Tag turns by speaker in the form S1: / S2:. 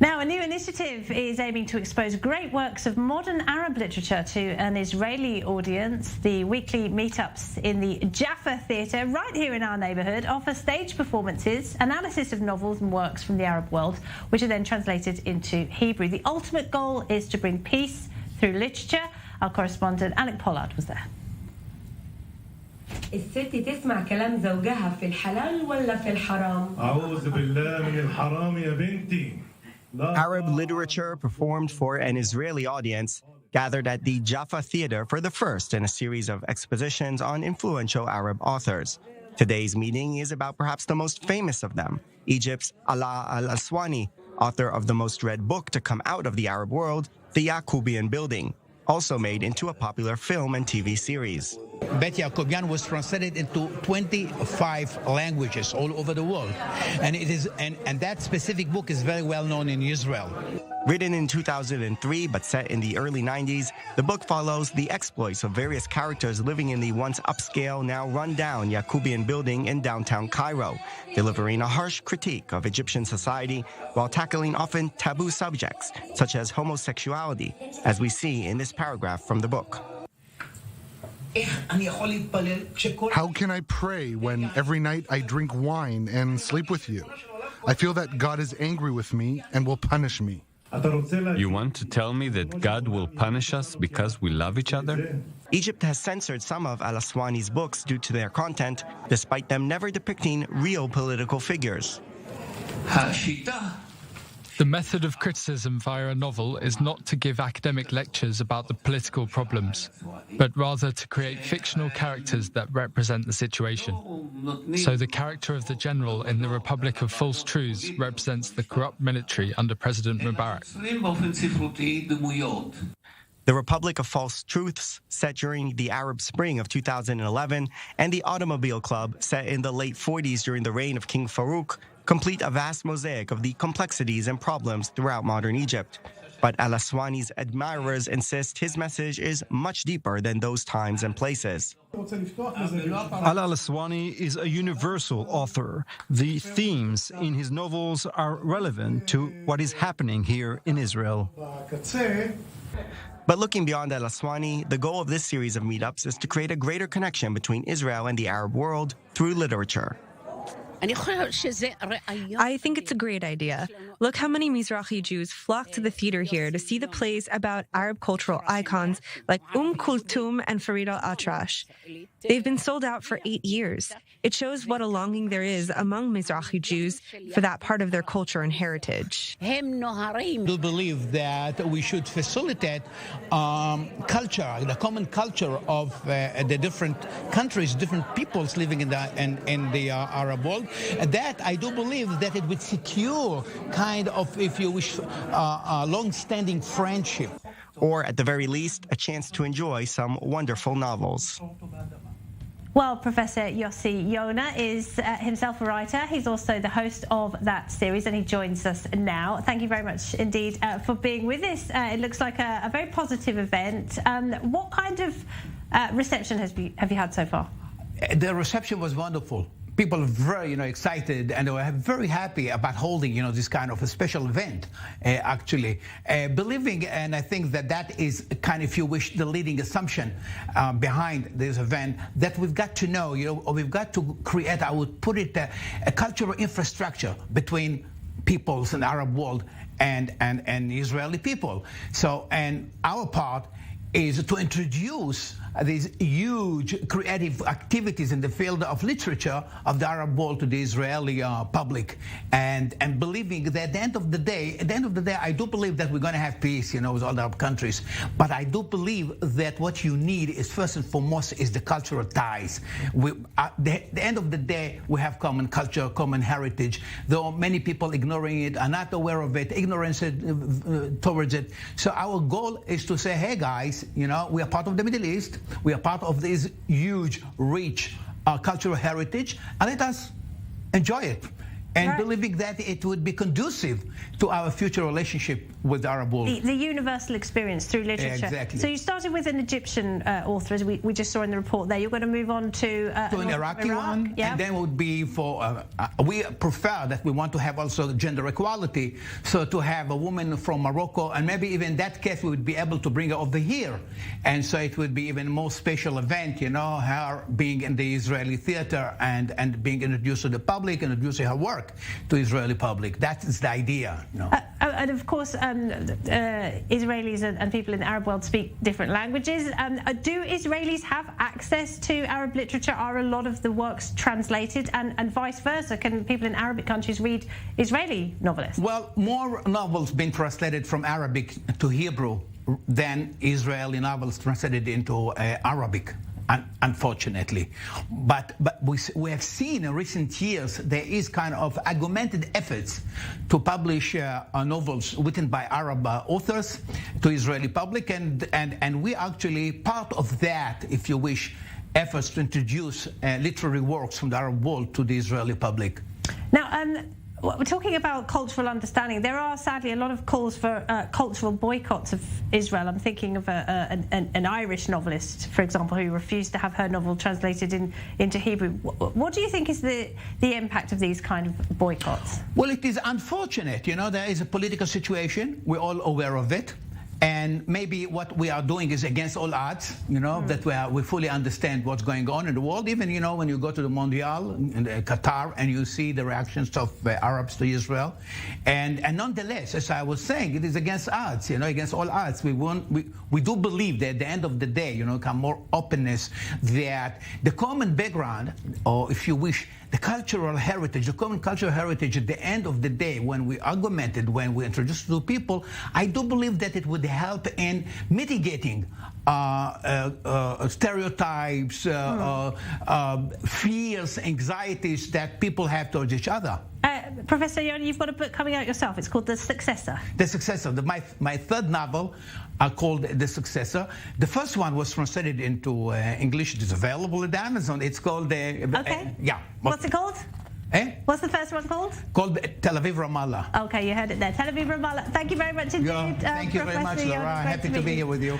S1: Now, a new initiative is aiming to expose great works of modern Arab literature to an Israeli audience. The weekly meetups in the Jaffa Theater, right here in our neighbourhood, offer stage performances, analysis of novels and works from the Arab world, which are then translated into Hebrew. The ultimate goal is to bring peace through literature. Our correspondent Alec Pollard was there.
S2: الست تسمع كلام زوجها في الحلال ولا في الحرام؟
S3: أعوذ بالله من الحرام يا بنتي.
S4: Arab literature performed for an Israeli audience gathered at the Jaffa Theater for the first in a series of expositions on influential Arab authors. Today's meeting is about perhaps the most famous of them, Egypt's Alaa al-Aswani, author of the most read book to come out of the Arab world, The Yaqubian Building, also made into a popular film and TV series.
S5: Bet Yaqubian was translated into 25 languages all over the world, and that specific book is very well known in Israel.
S4: Written in 2003 but set in the early 90s, the book follows the exploits of various characters living in the once upscale, now run-down Yaqubian building in downtown Cairo, delivering a harsh critique of Egyptian society while tackling often taboo subjects such as homosexuality, as we see in this paragraph from the book.
S6: How can I pray when every night I drink wine and sleep with you? I feel that God is angry with me and will punish me.
S7: You want to tell me that God will punish us because we love each other?
S4: Egypt has censored some of al-Aswani's books due to their content, despite them never depicting real political figures.
S8: The method of criticism via a novel is not to give academic lectures about the political problems, but rather to create fictional characters that represent the situation. So the character of the general in The Republic of False Truths represents the corrupt military under President Mubarak.
S4: The Republic of False Truths, set during the Arab Spring of 2011, and the Automobile Club, set in the late 40s during the reign of King Farouk, complete a vast mosaic of the complexities and problems throughout modern Egypt. But al-Aswani's admirers insist his message is much deeper than those times and places.
S9: Al-Aswani is a universal author. The themes in his novels are relevant to what is happening here in Israel.
S4: But looking beyond al-Aswani, the goal of this series of meetups is to create a greater connection between Israel and the Arab world through literature.
S10: I think it's a great idea. Look how many Mizrahi Jews flock to the theater here to see the plays about Arab cultural icons like Kulthum and Farid al-Atrash. They've been sold out for 8 years. It shows what a longing there is among Mizrahi Jews for that part of their culture and heritage.
S5: I do believe that we should facilitate culture, the common culture of the different countries, different peoples living in the Arab world. That I do believe that it would secure kind of, if you wish, a long-standing friendship.
S4: Or at the very least, a chance to enjoy some wonderful novels.
S1: Well, Professor Yossi Yonah is himself a writer. He's also the host of that series, and he joins us now. Thank you very much indeed for being with us. It looks like a very positive event. What kind of reception have you had so far?
S5: The reception was wonderful. People are very, excited, and they were very happy about holding, this kind of a special event, actually. Believing, and I think that is kind of, if you wish, the leading assumption behind this event, that we've got to know, or we've got to create, I would put it, a cultural infrastructure between peoples in the Arab world and Israeli people. So, and our part is to introduce these huge creative activities in the field of literature of the Arab world to the Israeli public, and believing that at the end of the day, I do believe that we're going to have peace, with all the Arab countries. But I do believe that what you need is first and foremost is the cultural ties. At the end of the day, we have common culture, common heritage. Though many people ignoring it, are not aware of it, ignorance towards it. So our goal is to say, hey guys, we are part of the Middle East. We are part of this huge, rich cultural heritage, and let us enjoy it. and believing that it would be conducive to our future relationship with the Arab world.
S1: The universal experience through literature.
S5: Exactly.
S1: So you started with an Egyptian author, as we just saw in the report there. You're going to move on to
S5: an Iraqi one,
S1: yeah.
S5: And then would be for, we prefer that we want to have also gender equality, so to have a woman from Morocco, and maybe even in that case we would be able to bring her over here, and so it would be even more special event, you know, her being in the Israeli theater and being introduced to the public, introducing her work to Israeli public. That is the idea. You know.
S1: And of course, Israelis and people in the Arab world speak different languages. Do Israelis have access to Arab literature? Are a lot of the works translated, and vice versa? Can people in Arabic countries read Israeli novelists?
S5: Well, more novels being translated from Arabic to Hebrew than Israeli novels translated into Arabic. Unfortunately, but we have seen in recent years there is kind of augmented efforts to publish novels written by Arab authors to Israeli public, and we actually part of that, if you wish, efforts to introduce literary works from the Arab world to the Israeli public.
S1: Now, we're talking about cultural understanding. There are sadly a lot of calls for cultural boycotts of Israel. I'm thinking of an Irish novelist, for example, who refused to have her novel translated into Hebrew. What do you think is the impact of these kind of boycotts?
S5: Well, it is unfortunate. You know, there is a political situation. We're all aware of it. And maybe what we are doing is against all odds, you know, that we fully understand what's going on in the world. Even, you know, when you go to the Mondial in Qatar and you see the reactions of Arabs to Israel. And nonetheless, as I was saying, it is against odds, you know, against all odds. We do believe that at the end of the day, you know, come more openness, that the common background, or if you wish, the cultural heritage, the common cultural heritage, at the end of the day, when we augmented, when we introduced it to people, I do believe that it would help in mitigating stereotypes, fears, anxieties that people have towards each other.
S1: Professor Yonah, you've got a book coming out yourself. It's called The Successor.
S5: The Successor. My third novel called The Successor. The first one was translated into English. It is available at Amazon. It's called...
S1: okay.
S5: Yeah.
S1: What's it called? What's the first one called?
S5: Called Tel Aviv Ramallah.
S1: Okay, you heard it there. Tel Aviv Ramallah. Thank you very much indeed.
S5: Thank you very much, Laura. Happy to be here with you.